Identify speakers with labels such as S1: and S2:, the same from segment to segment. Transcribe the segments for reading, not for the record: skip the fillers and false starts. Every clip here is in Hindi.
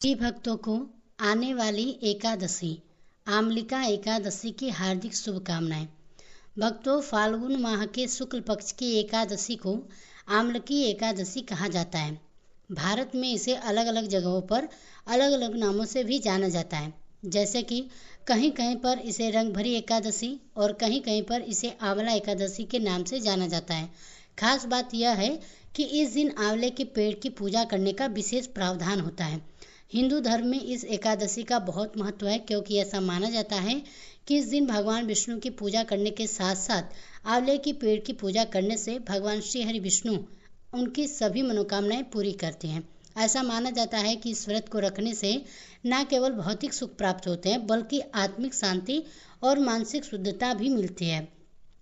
S1: जी भक्तों को आने वाली एकादशी आमलिका एकादशी की हार्दिक शुभकामनाएं। भक्तों, फाल्गुन माह के शुक्ल पक्ष की एकादशी को आमलकी एकादशी कहा जाता है। भारत में इसे अलग अलग जगहों पर अलग अलग नामों से भी जाना जाता है, जैसे कि कहीं कहीं पर इसे रंग भरी एकादशी और कहीं कहीं पर इसे आंवला एकादशी के नाम से जाना जाता है। खास बात यह है कि इस दिन आंवले के पेड़ की पूजा करने का विशेष प्रावधान होता है। हिंदू धर्म में इस एकादशी का बहुत महत्व है, क्योंकि ऐसा माना जाता है कि इस दिन भगवान विष्णु की पूजा करने के साथ साथ आंवले की पेड़ की पूजा करने से भगवान श्री हरि विष्णु उनकी सभी मनोकामनाएं पूरी करते हैं। ऐसा माना जाता है कि इस व्रत को रखने से न केवल भौतिक सुख प्राप्त होते हैं, बल्कि आत्मिक शांति और मानसिक शुद्धता भी मिलती है।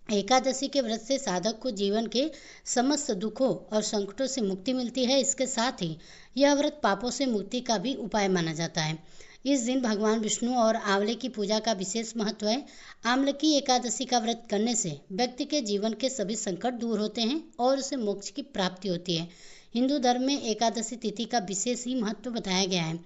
S1: एकादशी के व्रत से साधक को जीवन के समस्त दुखों और संकटों से मुक्ति मिलती है। इसके साथ ही यह व्रत पापों से मुक्ति का भी उपाय माना जाता है। इस दिन भगवान विष्णु और आंवले की पूजा का विशेष महत्व है। आमलकी एकादशी का व्रत करने से व्यक्ति के जीवन के सभी संकट दूर होते हैं और उसे मोक्ष की प्राप्ति होती है। हिंदू धर्म में एकादशी तिथि का विशेष ही महत्व बताया गया है।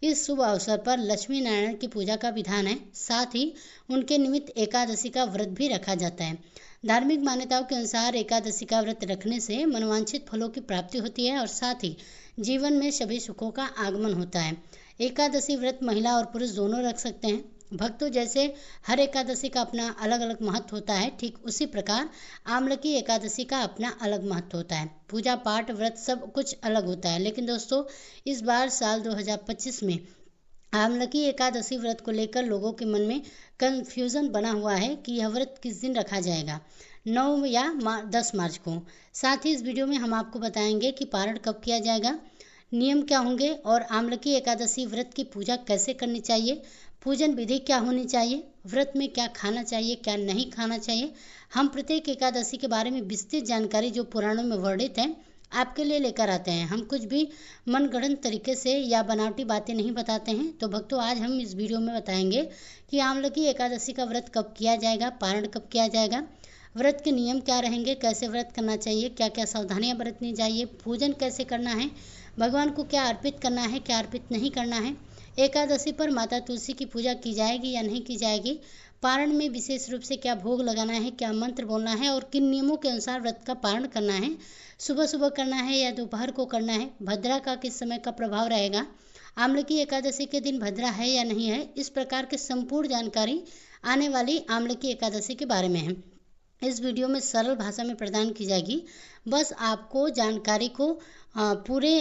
S1: इस शुभ अवसर पर लक्ष्मी नारायण की पूजा का विधान है। साथ ही उनके निमित्त एकादशी का व्रत भी रखा जाता है। धार्मिक मान्यताओं के अनुसार एकादशी का व्रत रखने से मनवांछित फलों की प्राप्ति होती है और साथ ही जीवन में सभी सुखों का आगमन होता है। एकादशी व्रत महिला और पुरुष दोनों रख सकते हैं। भक्तों, जैसे हर एकादशी का अपना अलग अलग महत्व होता है, ठीक उसी प्रकार आमलकी एकादशी का अपना अलग महत्व होता है। पूजा पाठ व्रत सब कुछ अलग होता है, लेकिन दोस्तों इस बार साल 2025 में आमलकी एकादशी व्रत को लेकर लोगों के मन में कंफ्यूजन बना हुआ है कि यह व्रत किस दिन रखा जाएगा, 9 या 10 मार्च को। साथ ही इस वीडियो में हम आपको बताएंगे कि पारण कब किया जाएगा, नियम क्या होंगे और आमलकी एकादशी व्रत की पूजा कैसे करनी चाहिए, पूजन विधि क्या होनी चाहिए, व्रत में क्या खाना चाहिए क्या नहीं खाना चाहिए। हम प्रत्येक एकादशी के बारे में विस्तृत जानकारी जो पुराणों में वर्णित है आपके लिए लेकर आते हैं। हम कुछ भी मनगढ़ंत तरीके से या बनावटी बातें नहीं बताते हैं। तो भक्तों, आज हम इस वीडियो में बताएंगे कि आमलकी एकादशी का व्रत कब किया जाएगा, पारण कब किया जाएगा, व्रत के नियम क्या रहेंगे, कैसे व्रत करना चाहिए, क्या क्या सावधानियां बरतनी चाहिए, पूजन कैसे करना है, भगवान को क्या अर्पित करना है क्या अर्पित नहीं करना है, एकादशी पर माता तुलसी की पूजा की जाएगी या नहीं की जाएगी, पारण में विशेष रूप से क्या भोग लगाना है, क्या मंत्र बोलना है और किन नियमों के अनुसार व्रत का पारण करना है, सुबह सुबह करना है या दोपहर को करना है, भद्रा का किस समय का प्रभाव रहेगा, आमलकी एकादशी के दिन भद्रा है या नहीं है। इस प्रकार की संपूर्ण जानकारी आने वाली आमलकी एकादशी के बारे में है। इस वीडियो में सरल भाषा में प्रदान की जाएगी। बस आपको जानकारी को पूरे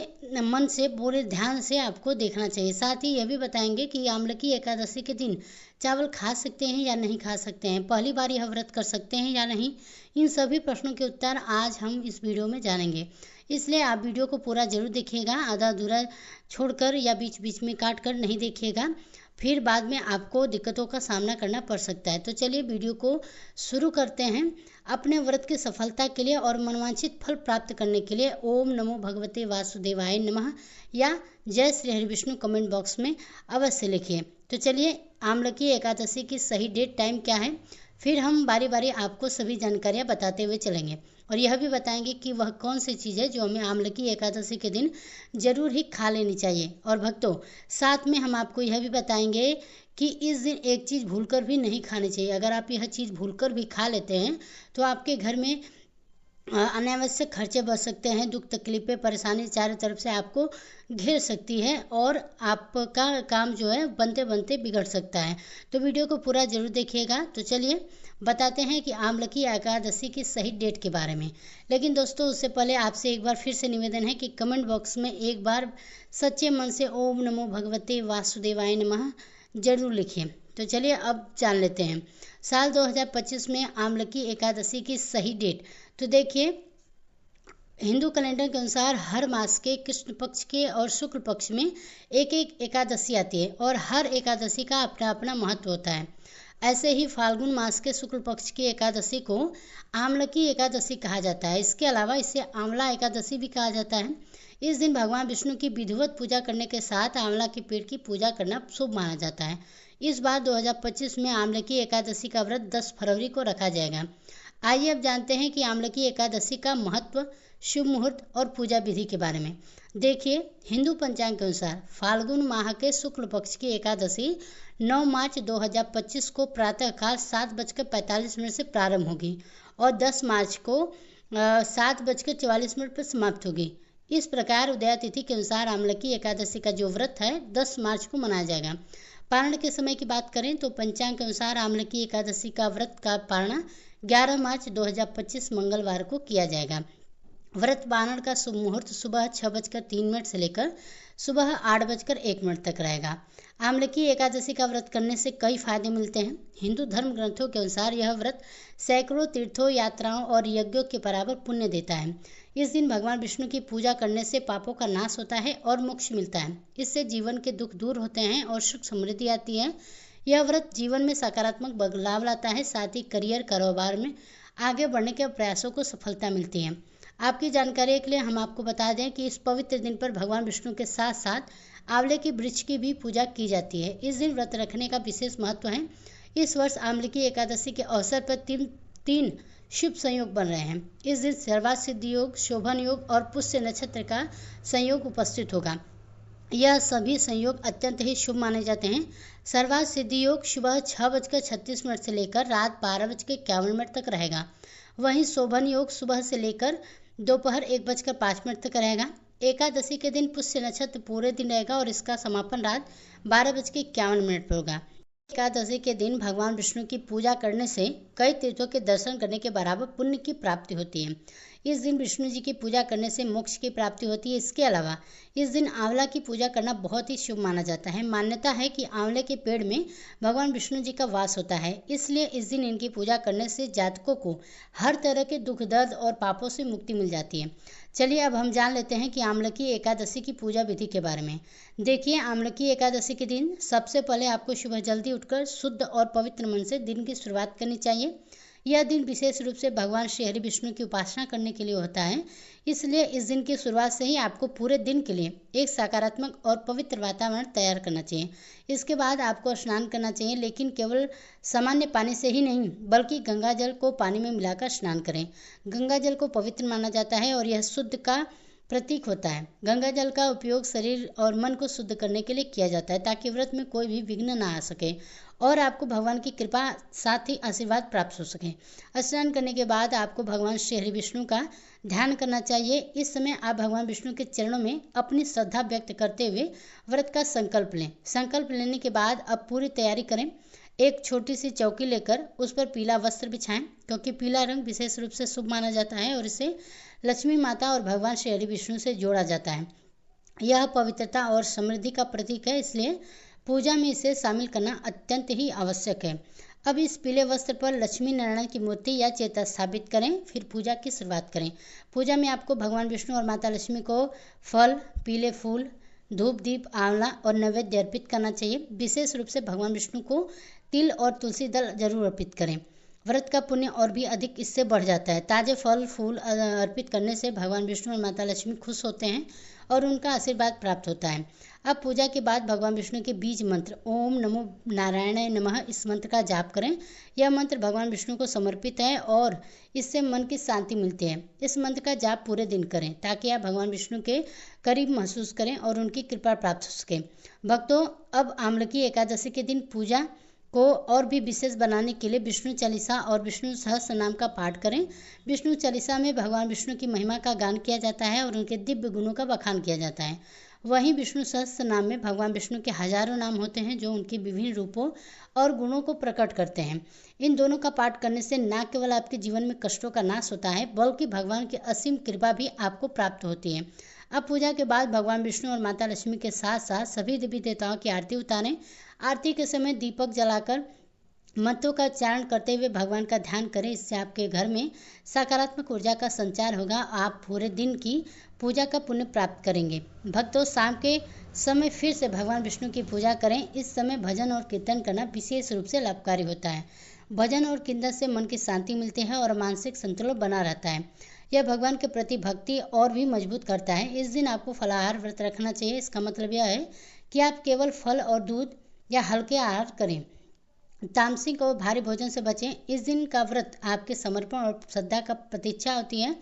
S1: मन से पूरे ध्यान से आपको देखना चाहिए। साथ ही यह भी बताएंगे कि आमलकी एकादशी के दिन चावल खा सकते हैं या नहीं खा सकते हैं, पहली बार यह व्रत कर सकते हैं या नहीं। इन सभी प्रश्नों के उत्तर आज हम इस वीडियो में जानेंगे, इसलिए आप वीडियो को पूरा जरूर देखिएगा। आधा अधूरा छोड़कर या बीच बीच में काट कर नहीं देखिएगा, फिर बाद में आपको दिक्कतों का सामना करना पड़ सकता है। तो चलिए वीडियो को शुरू करते हैं। अपने व्रत की सफलता के लिए और मनवांछित फल प्राप्त करने के लिए ओम नमो भगवते वासुदेवाय नमः या जय श्री हरि विष्णु कमेंट बॉक्स में अवश्य लिखिए। तो चलिए, आमलकी एकादशी की सही डेट टाइम क्या है, फिर हम बारी बारी आपको सभी जानकारियाँ बताते हुए चलेंगे और यह भी बताएंगे कि वह कौन सी चीज़ है जो हमें आमलकी एकादशी के दिन जरूर ही खा लेनी चाहिए। और भक्तों, साथ में हम आपको यह भी बताएंगे कि इस दिन एक चीज़ भूलकर भी नहीं खानी चाहिए। अगर आप यह चीज़ भूलकर भी खा लेते हैं तो आपके घर में अनावश्यक खर्चे बढ़ सकते हैं, दुख तकलीफें परेशानी चारों तरफ से आपको घेर सकती है और आपका काम जो है बनते बनते बिगड़ सकता है। तो वीडियो को पूरा जरूर देखिएगा। तो चलिए बताते हैं कि आमलकी एकादशी की सही डेट के बारे में। लेकिन दोस्तों, उससे पहले आपसे एक बार फिर से निवेदन है कि कमेंट बॉक्स में एक बार सच्चे मन से ओम नमो भगवते वासुदेवाय नमः जरूर लिखिए। तो चलिए अब जान लेते हैं साल 2025 में आमलकी एकादशी की सही डेट। तो देखिए, हिंदू कैलेंडर के अनुसार हर मास के कृष्ण पक्ष के और शुक्ल पक्ष में एक एक एकादशी आती है और हर एकादशी का अपना अपना महत्व होता है। ऐसे ही फाल्गुन मास के शुक्ल पक्ष की एकादशी को आमलकी एकादशी कहा जाता है। इसके अलावा इसे आंवला एकादशी भी कहा जाता है। इस दिन भगवान विष्णु की विधिवत पूजा करने के साथ आंवला के पेड़ की पूजा करना शुभ माना जाता है। इस बार 2025 में आमलकी एकादशी का व्रत 10 फरवरी को रखा जाएगा। आइए अब जानते हैं कि आमलकी एकादशी का महत्व शुभ मुहूर्त और पूजा विधि के बारे में। देखिए, हिंदू पंचांग के अनुसार फाल्गुन माह के शुक्ल पक्ष की एकादशी 9 मार्च 2025 को प्रातःकाल 7:45 से प्रारंभ होगी और 10 मार्च को 7:44 पर समाप्त होगी। इस प्रकार उदया तिथि के अनुसार आमलकी एकादशी का जो व्रत है 10 मार्च को मनाया जाएगा। पारण के समय की बात करें तो पंचांग के अनुसार आमलकी एकादशी का व्रत का पारण 11 मार्च 2025 मंगलवार को किया जाएगा। व्रत पारण का शुभ मुहूर्त सुबह 6:03 से लेकर सुबह 8:01 तक रहेगा। आमलकी एकादशी का व्रत करने से कई फायदे मिलते हैं। हिंदू धर्म ग्रंथों के अनुसार यह व्रत सैकड़ों तीर्थों, यात्राओं और यज्ञों के बराबर पुण्य देता है। इस दिन भगवान विष्णु की पूजा करने से पापों का नाश होता है और मोक्ष मिलता है। इससे जीवन के दुख दूर होते हैं और सुख समृद्धि आती है। यह व्रत जीवन में सकारात्मक बदलाव लाता है, साथ ही करियर, कारोबार में आगे बढ़ने के प्रयासों को सफलता मिलती है। आपकी जानकारी के लिए हम आपको बता दें कि इस पवित्र दिन पर भगवान विष्णु के साथ साथ आंवले के वृक्ष की भी पूजा की जाती है। इस दिन व्रत रखने का विशेष महत्व है। इस वर्ष आमलकी एकादशी के अवसर पर तीन शुभ संयोग बन रहे हैं। इस दिन सर्वार्थ सिद्धि योग, शोभन योग और पुष्य नक्षत्र का संयोग उपस्थित होगा। यह सभी संयोग अत्यंत ही शुभ माने जाते हैं। सर्वार्थ सिद्धि योग सुबह 6:36 से लेकर रात 12:51 तक रहेगा। वहीं शोभन योग सुबह से लेकर दोपहर 1:05 तक रहेगा। एकादशी के दिन पुष्य नक्षत्र पूरे दिन रहेगा और इसका समापन रात 12:51 पर होगा। एकादशी के दिन भगवान विष्णु की पूजा करने से कई तीर्थों के दर्शन करने के बराबर पुण्य की प्राप्ति होती है। इस दिन विष्णु जी की पूजा करने से मोक्ष की प्राप्ति होती है। इसके अलावा इस दिन आंवला की पूजा करना बहुत ही शुभ माना जाता है। मान्यता है कि आंवले के पेड़ में भगवान विष्णु जी का वास होता है, इसलिए इस दिन इनकी पूजा करने से जातकों को हर तरह के दुख, दर्द और पापों से मुक्ति मिल जाती है। चलिए अब हम जान लेते हैं कि आमलकी एकादशी की पूजा विधि के बारे में। देखिए, आमलकी एकादशी के दिन सबसे पहले आपको सुबह जल्दी उठकर शुद्ध और पवित्र मन से दिन की शुरुआत करनी चाहिए। यह दिन विशेष रूप से भगवान श्री हरि विष्णु की उपासना करने के लिए होता है, इसलिए इस दिन की शुरुआत से ही आपको पूरे दिन के लिए एक सकारात्मक और पवित्र वातावरण तैयार करना चाहिए। इसके बाद आपको स्नान करना चाहिए, लेकिन केवल सामान्य पानी से ही नहीं बल्कि गंगा जल को पानी में मिलाकर स्नान करें। गंगा जल को पवित्र माना जाता है और यह शुद्ध का प्रतीक होता है। गंगा जल का उपयोग शरीर और मन को शुद्ध करने के लिए किया जाता है, ताकि व्रत में कोई भी विघ्न ना आ सके और आपको भगवान की कृपा साथ ही आशीर्वाद प्राप्त हो सके। स्नान करने के बाद आपको भगवान श्री हरि विष्णु का ध्यान करना चाहिए। इस समय आप भगवान विष्णु के चरणों में अपनी श्रद्धा व्यक्त करते हुए व्रत का संकल्प लें। संकल्प लेने के बाद अब पूरी तैयारी करें। एक छोटी सी चौकी लेकर उस पर पीला वस्त्र बिछाएं, क्योंकि पीला रंग विशेष रूप से शुभ माना जाता है और इसे लक्ष्मी माता और भगवान श्री हरि विष्णु से जोड़ा जाता है। यह पवित्रता और समृद्धि का प्रतीक है, इसलिए पूजा में इसे शामिल करना अत्यंत ही आवश्यक है। अब इस पीले वस्त्र पर लक्ष्मी नारायण की मूर्ति या चित्र स्थापित करें, फिर पूजा की शुरुआत करें। पूजा में आपको भगवान विष्णु और माता लक्ष्मी को फल, पीले फूल, धूप, दीप, आंवला और नैवेद्य अर्पित करना चाहिए। विशेष रूप से भगवान विष्णु को तिल और तुलसी दल जरूर अर्पित करें। व्रत का पुण्य और भी अधिक इससे बढ़ जाता है। ताजे फल फूल अर्पित करने से भगवान विष्णु और माता लक्ष्मी खुश होते हैं और उनका आशीर्वाद प्राप्त होता है। अब पूजा के बाद भगवान विष्णु के बीज मंत्र ओम नमो नारायणाय नमः, इस मंत्र का जाप करें। यह मंत्र भगवान विष्णु को समर्पित है और इससे मन की शांति मिलती है। इस मंत्र का जाप पूरे दिन करें ताकि आप भगवान विष्णु के करीब महसूस करें और उनकी कृपा प्राप्त हो सके। भक्तों, अब आमलकी एकादशी के दिन पूजा को और भी विशेष बनाने के लिए विष्णु चालीसा और विष्णु सहस्त्र नाम का पाठ करें। विष्णु चालीसा में भगवान विष्णु की महिमा का गान किया जाता है और उनके दिव्य गुणों का बखान किया जाता है। वहीं विष्णु सहस्त्र नाम में भगवान विष्णु के हजारों नाम होते हैं जो उनके विभिन्न रूपों और गुणों को प्रकट करते हैं। इन दोनों का पाठ करने से न केवल आपके जीवन में कष्टों का नाश होता है, बल्कि भगवान की असीम कृपा भी आपको प्राप्त होती है। अब पूजा के बाद भगवान विष्णु और माता लक्ष्मी के साथ साथ सभी देवी देवताओं की आरती उतारें। आरती के समय दीपक जलाकर मंत्रों का उच्चारण करते हुए भगवान का ध्यान करें। इससे आपके घर में सकारात्मक ऊर्जा का संचार होगा। आप पूरे दिन की पूजा का पुण्य प्राप्त करेंगे। भक्तों, शाम के समय फिर से भगवान विष्णु की पूजा करें। इस समय भजन और कीर्तन करना विशेष रूप से लाभकारी होता है। भजन और कीर्तन से मन की शांति मिलती है और मानसिक संतुलन बना रहता है। यह भगवान के प्रति भक्ति और भी मजबूत करता है। इस दिन आपको फलाहार व्रत रखना चाहिए। इसका मतलब यह है कि आप केवल फल और दूध या हल्के आहार करें। तामसिक और भारी भोजन से बचें। इस दिन का व्रत आपके समर्पण और श्रद्धा का प्रतीक्षा होती है।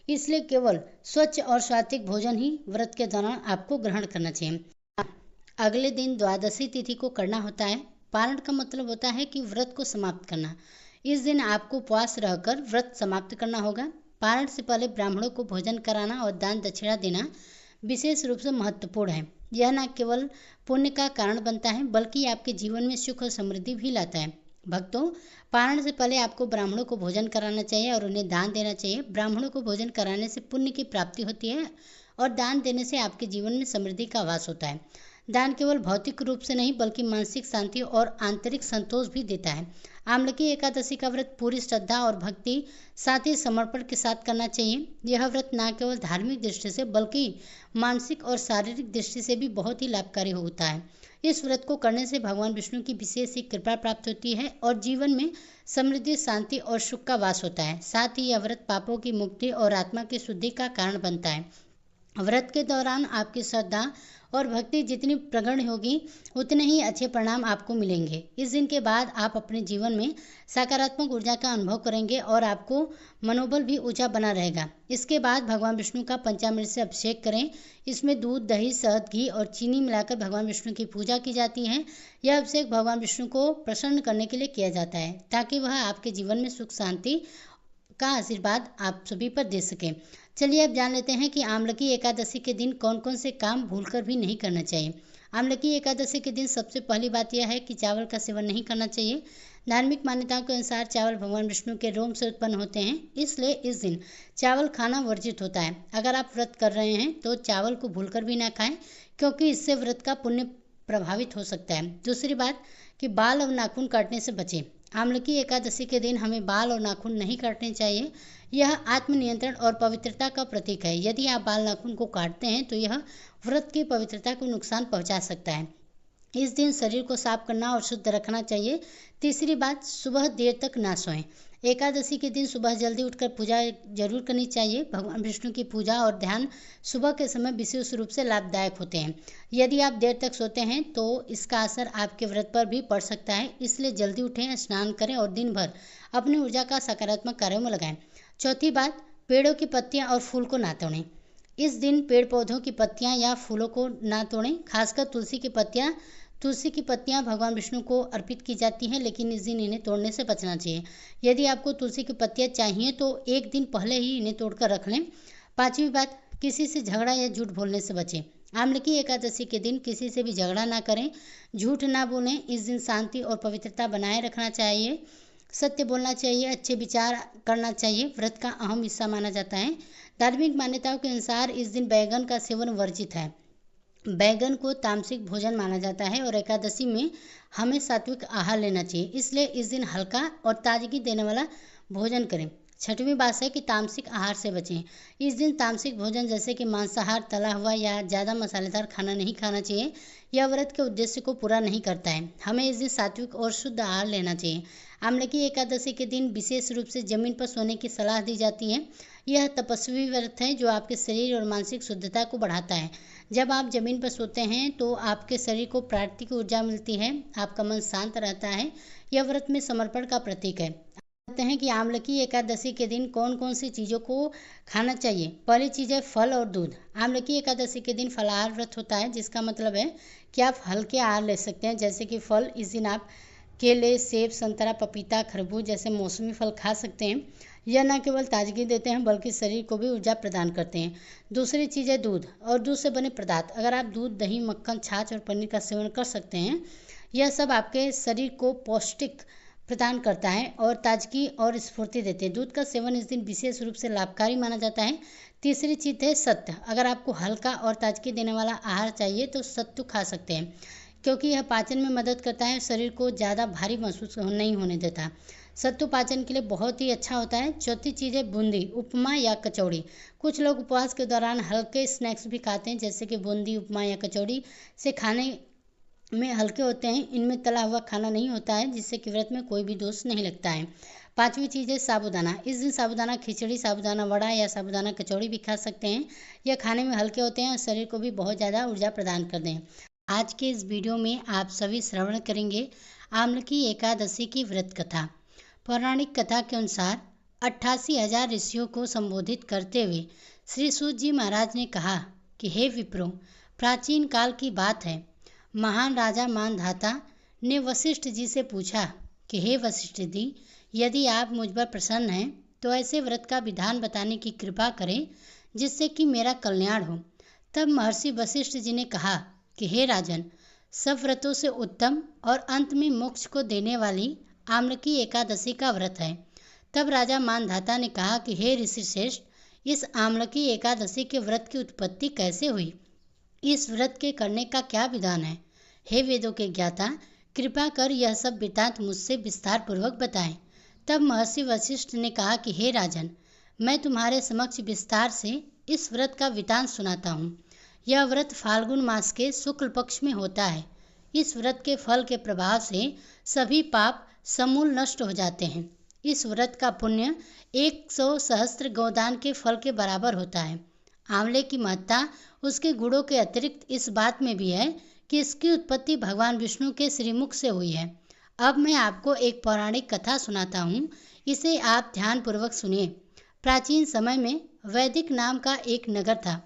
S1: इसलिए केवल स्वच्छ और सात्विक भोजन ही व्रत के दौरान आपको ग्रहण करना चाहिए। अगले दिन द्वादशी तिथि को करना होता है। पारण का मतलब होता है कि व्रत को समाप्त करना। इस दिन आपको उपवास रहकर व्रत समाप्त करना होगा। पारण से पहले ब्राह्मणों को भोजन कराना और दान दक्षिणा देना विशेष रूप से महत्वपूर्ण है। यह न केवल पुण्य का कारण बनता है बल्कि आपके जीवन में सुख और समृद्धि भी लाता है। भक्तों, पारण से पहले आपको ब्राह्मणों को भोजन कराना चाहिए और उन्हें दान देना चाहिए। ब्राह्मणों को भोजन कराने से पुण्य की प्राप्ति होती है और दान देने से आपके जीवन में समृद्धि का वास होता है। दान केवल भौतिक रूप से नहीं बल्कि मानसिक शांति और आंतरिक संतोष भी देता है। आमलकी एकादशी का व्रत पूरी श्रद्धा और भक्ति साथ ही समर्पण के साथ करना चाहिए। यह व्रत न केवल धार्मिक दृष्टि से बल्कि मानसिक और शारीरिक दृष्टि से भी बहुत ही लाभकारी होता है। इस व्रत को करने से भगवान विष्णु की विशेष कृपा प्राप्त होती है और जीवन में समृद्धि, शांति और सुख का वास होता है। साथ ही यह व्रत पापों की मुक्ति और आत्मा की शुद्धि का कारण बनता है। व्रत के दौरान आपकी श्रद्धा और भक्ति जितनी प्रगढ़ होगी उतने ही अच्छे परिणाम आपको मिलेंगे। इस दिन के बाद आप अपने जीवन में सकारात्मक ऊर्जा का अनुभव करेंगे और आपको मनोबल भी ऊंचा बना रहेगा। इसके बाद भगवान विष्णु का पंचामृत से अभिषेक करें। इसमें दूध, दही, शहद, घी और चीनी मिलाकर भगवान विष्णु की पूजा की जाती है। यह अभिषेक भगवान विष्णु को प्रसन्न करने के लिए किया जाता है ताकि वह आपके जीवन में सुख शांति का आशीर्वाद आप सभी पर दे सके। चलिए अब जान लेते हैं कि आमलकी एकादशी के दिन कौन कौन से काम भूलकर भी नहीं करना चाहिए। आमलकी एकादशी के दिन सबसे पहली बात यह है कि चावल का सेवन नहीं करना चाहिए। धार्मिक मान्यताओं के अनुसार चावल भगवान विष्णु के रोम से उत्पन्न होते हैं, इसलिए इस दिन चावल खाना वर्जित होता है। अगर आप व्रत कर रहे हैं तो चावल को भूलकर भी ना खाएं क्योंकि इससे व्रत का पुण्य प्रभावित हो सकता है। दूसरी बात कि बाल और नाखून काटने से बचें। आमलकी एकादशी के दिन हमें बाल और नाखून नहीं काटने चाहिए। यह आत्मनियंत्रण और पवित्रता का प्रतीक है। यदि आप बाल नाखून को काटते हैं तो यह व्रत की पवित्रता को नुकसान पहुंचा सकता है। इस दिन शरीर को साफ करना और शुद्ध रखना चाहिए। तीसरी बात, सुबह देर तक ना सोएं। एकादशी के दिन सुबह जल्दी उठकर पूजा जरूर करनी चाहिए। भगवान विष्णु की पूजा और ध्यान सुबह के समय विशेष रूप से लाभदायक होते हैं। यदि आप देर तक सोते हैं तो इसका असर आपके व्रत पर भी पड़ सकता है, इसलिए जल्दी उठें, स्नान करें और दिन भर अपनी ऊर्जा का सकारात्मक कार्यों में लगाएं। चौथी बात, पेड़ों की पत्तियां और फूल को ना तोड़ें। इस दिन पेड़ पौधों की पत्तियां या फूलों को ना तोड़ें। खासकर तुलसी की पत्तियां भगवान विष्णु को अर्पित की जाती हैं, लेकिन इस दिन इन्हें तोड़ने से बचना चाहिए। यदि आपको तुलसी की पत्तियां चाहिए तो एक दिन पहले ही इन्हें तोड़कर रख लें। पांचवी बात, किसी से झगड़ा या झूठ बोलने से बचें। आमलकी एकादशी के दिन किसी से भी झगड़ा ना करें, झूठ ना बोलें। इस दिन शांति और पवित्रता बनाए रखना चाहिए, सत्य बोलना चाहिए, अच्छे विचार करना चाहिए। व्रत का अहम हिस्सा माना जाता है। धार्मिक मान्यताओं के अनुसार इस दिन बैगन का सेवन वर्जित है। बैगन को तामसिक भोजन माना जाता है और एकादशी में हमें सात्विक आहार लेना चाहिए, इसलिए इस दिन हल्का और ताजगी देने वाला भोजन करें। छठवीं बात है कि तामसिक आहार से बचें। इस दिन तामसिक भोजन जैसे कि मांसाहार, तला हुआ या ज़्यादा मसालेदार खाना नहीं खाना चाहिए। यह व्रत के उद्देश्य को पूरा नहीं करता है। हमें इस दिन सात्विक और शुद्ध आहार लेना चाहिए। आमलकी एकादशी के दिन विशेष रूप से जमीन पर सोने की सलाह दी जाती है। यह तपस्वी व्रत है जो आपके शरीर और मानसिक शुद्धता को बढ़ाता है। जब आप जमीन पर सोते हैं तो आपके शरीर को प्राकृतिक ऊर्जा मिलती है, आपका मन शांत रहता है। यह व्रत में समर्पण का प्रतीक है। कहते हैं कि आमलकी एकादशी के दिन कौन कौन सी चीज़ों को खाना चाहिए। पहली चीज़ है फल और दूध। आमलकी एकादशी के दिन फलाहार व्रत होता है, जिसका मतलब है कि आप हल्के आहार ले सकते हैं, जैसे कि फल। इस दिन आप केले, सेब, संतरा, पपीता, खरबूज जैसे मौसमी फल खा सकते हैं। यह न केवल ताजगी देते हैं बल्कि शरीर को भी ऊर्जा प्रदान करते हैं। दूसरी चीज़ है दूध और दूध से बने पदार्थ। अगर आप दूध, दही, मक्खन, छाछ और पनीर का सेवन कर सकते हैं, यह सब आपके शरीर को पौष्टिक प्रदान करता है और ताजगी और स्फूर्ति देते हैं। दूध का सेवन इस दिन विशेष रूप से लाभकारी माना जाता है। तीसरी चीज़ है सत्तू। अगर आपको हल्का और ताजगी देने वाला आहार चाहिए तो सत्तू खा सकते हैं, क्योंकि यह पाचन में मदद करता है, शरीर को ज़्यादा भारी महसूस नहीं होने देता। सत्तू पाचन के लिए बहुत ही अच्छा होता है। चौथी चीज़ है बूंदी, उपमा या कचौड़ी। कुछ लोग उपवास के दौरान हल्के स्नैक्स भी खाते हैं, जैसे कि बूंदी, उपमा या कचौड़ी से खाने में हल्के होते हैं। इनमें तला हुआ खाना नहीं होता है, जिससे कि व्रत में कोई भी दोष नहीं लगता है। पांचवी चीज़ है साबूदाना। इस दिन साबूदाना खिचड़ी, साबूदाना वड़ा या साबूदाना कचौड़ी भी खा सकते हैं। यह खाने में हल्के होते हैं और शरीर को भी बहुत ज़्यादा ऊर्जा प्रदान करते हैं। आज के इस वीडियो में आप सभी श्रवण करेंगे आमलकी एकादशी की व्रत कथा। पौराणिक कथा के अनुसार 88,000 ऋषियों को संबोधित करते हुए श्री सूत जी महाराज ने कहा कि हे विप्रो, प्राचीन काल की बात है, महान राजा मानधाता ने वशिष्ठ जी से पूछा कि हे वशिष्ठ जी, यदि आप मुझ पर प्रसन्न हैं तो ऐसे व्रत का विधान बताने की कृपा करें जिससे कि मेरा कल्याण हो। तब महर्षि वशिष्ठ जी ने कहा कि हे राजन, सब व्रतों से उत्तम और अंत में मोक्ष को देने वाली आम्रकी एकादशी का व्रत है। तब राजा मानधाता ने कहा कि हे ऋषि श्रेष्ठ, इस आम्रकी एकादशी के व्रत की उत्पत्ति कैसे हुई? इस व्रत के करने का क्या विधान है? हे वेदों के ज्ञाता, कृपा कर यह सब वृत्तांत मुझसे विस्तार पूर्वक बताएं। तब महर्षि वशिष्ठ ने कहा कि हे राजन, मैं तुम्हारे समक्ष विस्तार से इस व्रत का वृत्तांत सुनाता हूँ। यह व्रत फाल्गुन मास के शुक्ल पक्ष में होता है। इस व्रत के फल के प्रभाव से सभी पाप समूल नष्ट हो जाते हैं। इस व्रत का पुण्य 100 सहस्त्र गोदान के फल के बराबर होता है। आंवले की महत्ता उसके गुणों के अतिरिक्त इस बात में भी है कि इसकी उत्पत्ति भगवान विष्णु के श्रीमुख से हुई है। अब मैं आपको एक पौराणिक कथा सुनाता हूँ, इसे आप ध्यान पूर्वक सुनिए। प्राचीन समय में वैदिक नाम का एक नगर था।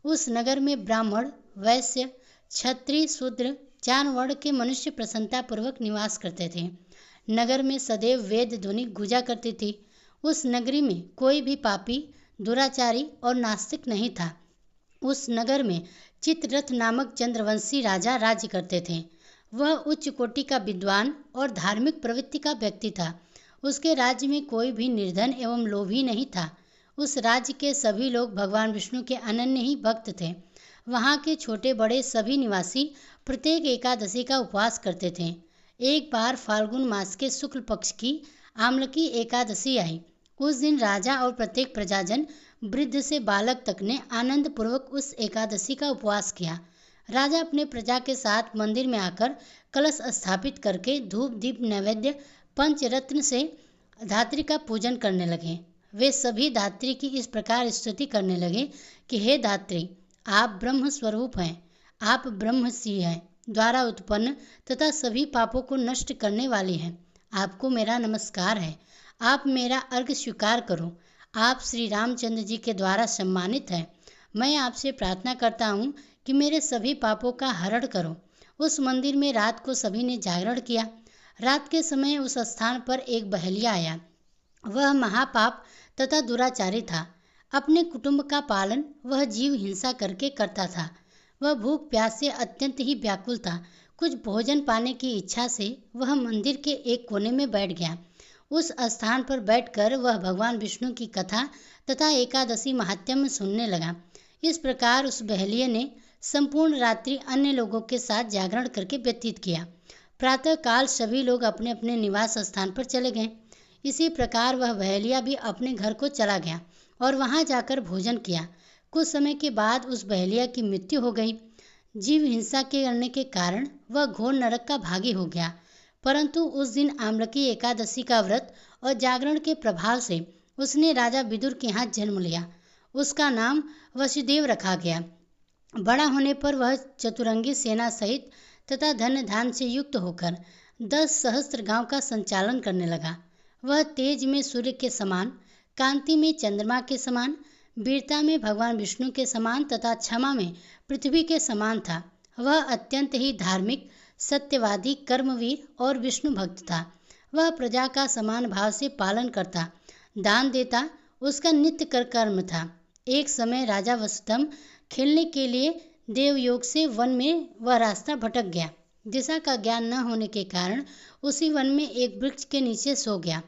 S1: उस नगर में ब्राह्मण, वैश्य, क्षत्रिय, शूद्र 4 वर्ण के मनुष्य प्रसन्नतापूर्वक निवास करते थे। नगर में सदैव वेद ध्वनि गूंजा करती थी। उस नगरी में कोई भी पापी, दुराचारी और नास्तिक नहीं था। उस नगर में चित्ररथ नामक चंद्रवंशी राजा राज्य करते थे। वह उच्च कोटि का विद्वान और धार्मिक प्रवृत्ति का व्यक्ति था। उसके राज्य में कोई भी निर्धन एवं लोभी नहीं था। उस राज्य के सभी लोग भगवान विष्णु के अनन्य ही भक्त थे। वहाँ के छोटे बड़े सभी निवासी प्रत्येक एकादशी का उपवास करते थे। एक बार फाल्गुन मास के शुक्ल पक्ष की आम्लकी एकादशी आई। उस दिन राजा और प्रत्येक प्रजाजन, वृद्ध से बालक तक ने आनंद पूर्वक उस एकादशी का उपवास किया। राजा अपने प्रजा के साथ मंदिर में आकर कलश स्थापित करके धूप दीप नैवेद्य पंचरत्न से धात्री का पूजन करने लगे। वे सभी धात्री की इस प्रकार स्तुति करने लगे कि हे धात्री, आप ब्रह्म स्वरूप हैं, आप ब्रह्मसी हैं, द्वारा उत्पन्न तथा सभी पापों को नष्ट करने वाली हैं। आपको मेरा नमस्कार है, आप मेरा अर्घ स्वीकार करो। आप श्री रामचंद्र जी के द्वारा सम्मानित हैं। मैं आपसे प्रार्थना करता हूँ कि मेरे सभी पापों का हरण करो। उस मंदिर में रात को सभी ने जागरण किया। रात के समय उस स्थान पर एक बहेलिया आया। वह महापाप तथा दुराचारी था। अपने कुटुंब का पालन वह जीव हिंसा करके करता था। वह भूख प्यास से अत्यंत ही व्याकुल था। कुछ भोजन पाने की इच्छा से वह मंदिर के एक कोने में बैठ गया। उस स्थान पर बैठकर वह भगवान विष्णु की कथा तथा एकादशी महात्म्य सुनने लगा। इस प्रकार उस बहेलिये ने संपूर्ण रात्रि अन्य लोगों के साथ जागरण करके व्यतीत किया। प्रातः काल सभी लोग अपने अपने निवास स्थान पर चले गए। इसी प्रकार वह बहेलिया भी अपने घर को चला गया और वहां जाकर भोजन किया। कुछ समय के बाद उस बहेलिया की मृत्यु हो गई। जीव हिंसा के करने के कारण वह घोर नरक का भागी हो गया। परंतु उस दिन आम्लकी एकादशी का व्रत और जागरण के प्रभाव से उसने राजा विदुर के यहाँ जन्म लिया। उसका नाम वसुदेव रखा गया। बड़ा होने पर वह चतुरंगी सेना सहित तथा धन धान से युक्त होकर 10 सहस्त्र गांव का संचालन करने लगा। वह तेज में सूर्य के समान, कांति में चंद्रमा के समान, वीरता में भगवान विष्णु के समान तथा क्षमा में पृथ्वी के समान था। वह अत्यंत ही धार्मिक, सत्यवादी, कर्मवीर और विष्णु भक्त था। वह प्रजा का समान भाव से पालन करता, दान देता, उसका नित्य कर्म था। एक समय राजा वसुदम खेलने के लिए देवयोग से वन में वह रास्ता भटक गया। दिशा का ज्ञान न होने के कारण उसी वन में एक वृक्ष के नीचे सो गया।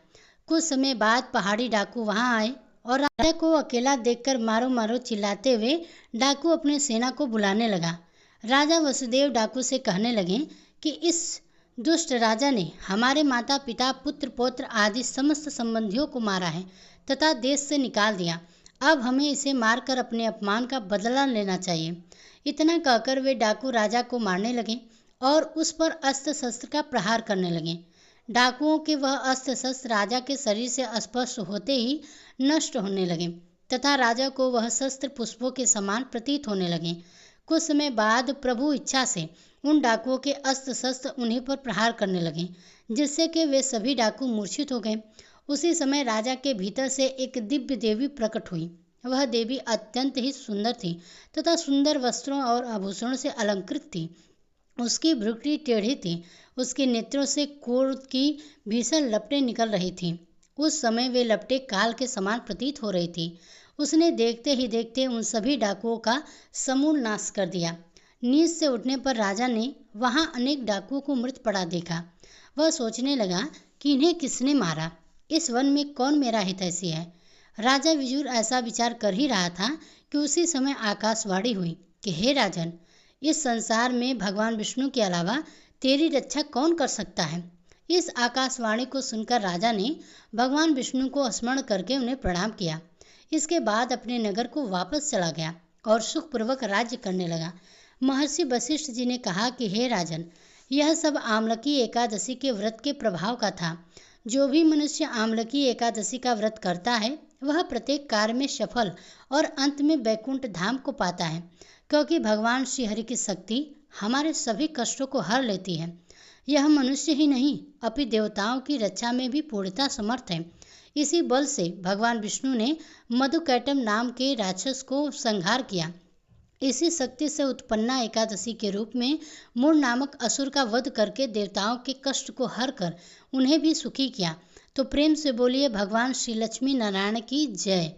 S1: कुछ समय बाद पहाड़ी डाकू वहां आए और राजा को अकेला देखकर मारो मारो चिल्लाते हुए डाकू अपने सेना को बुलाने लगा। राजा वसुदेव डाकू से कहने लगे कि इस दुष्ट राजा ने हमारे माता पिता, पुत्र पौत्र आदि समस्त संबंधियों को मारा है तथा देश से निकाल दिया। अब हमें इसे मारकर अपने अपमान का बदला लेना चाहिए। इतना कहकर वे डाकू राजा को मारने लगे और उस पर अस्त्र शस्त्र का प्रहार करने लगे। डाकुओं के वह अस्त्र शस्त्र राजा के शरीर से स्पर्श होते ही नष्ट होने लगे तथा राजा को वह शस्त्र पुष्पों के समान प्रतीत होने लगे। कुछ समय बाद प्रभु इच्छा से उन डाकुओं के अस्त्र शस्त्र उन्हीं पर प्रहार करने लगे, जिससे कि वे सभी डाकू मूर्छित हो गए। उसी समय राजा के भीतर से एक दिव्य देवी प्रकट हुई। वह देवी अत्यंत ही सुंदर थी तथा सुंदर वस्त्रों और आभूषणों से अलंकृत थी। उसकी भ्रुकुटी टेढ़ी थी, उसके नेत्रों से क्रोध की भीषण लपटें निकल रही थीं। उस समय वे लपटें काल के समान प्रतीत हो रही थी। उसने देखते ही देखते उन सभी डाकुओं का समूल नाश कर दिया। नींद से उठने पर राजा ने वहां अनेक डाकुओं को मृत पड़ा देखा। वह सोचने लगा कि इन्हें किसने मारा, इस वन में कौन मेरा हितैषी है। राजा विजुर ऐसा विचार कर ही रहा था कि उसी समय आकाशवाणी हुई कि हे राजन, इस संसार में भगवान विष्णु के अलावा तेरी रक्षा कौन कर सकता है। इस आकाशवाणी को सुनकर राजा ने भगवान विष्णु को स्मरण करके उन्हें प्रणाम किया। इसके बाद अपने नगर को वापस चला गया और सुखपूर्वक राज्य करने लगा। महर्षि वशिष्ठ जी ने कहा कि हे राजन, यह सब आमलकी एकादशी के व्रत के प्रभाव का था। जो भी मनुष्य आमलकी एकादशी का व्रत करता है वह प्रत्येक कार्य में सफल और अंत में वैकुंठ धाम को पाता है, क्योंकि भगवान श्री हरि की शक्ति हमारे सभी कष्टों को हर लेती है। यह मनुष्य ही नहीं अपितु देवताओं की रक्षा में भी पूर्णतः समर्थ है। इसी बल से भगवान विष्णु ने मधुकैटभ नाम के राक्षस को संहार किया। इसी शक्ति से उत्पन्ना एकादशी के रूप में मूर नामक असुर का वध करके देवताओं के कष्ट को हर कर उन्हें भी सुखी किया। तो प्रेम से बोलिए भगवान श्री लक्ष्मी नारायण की जय।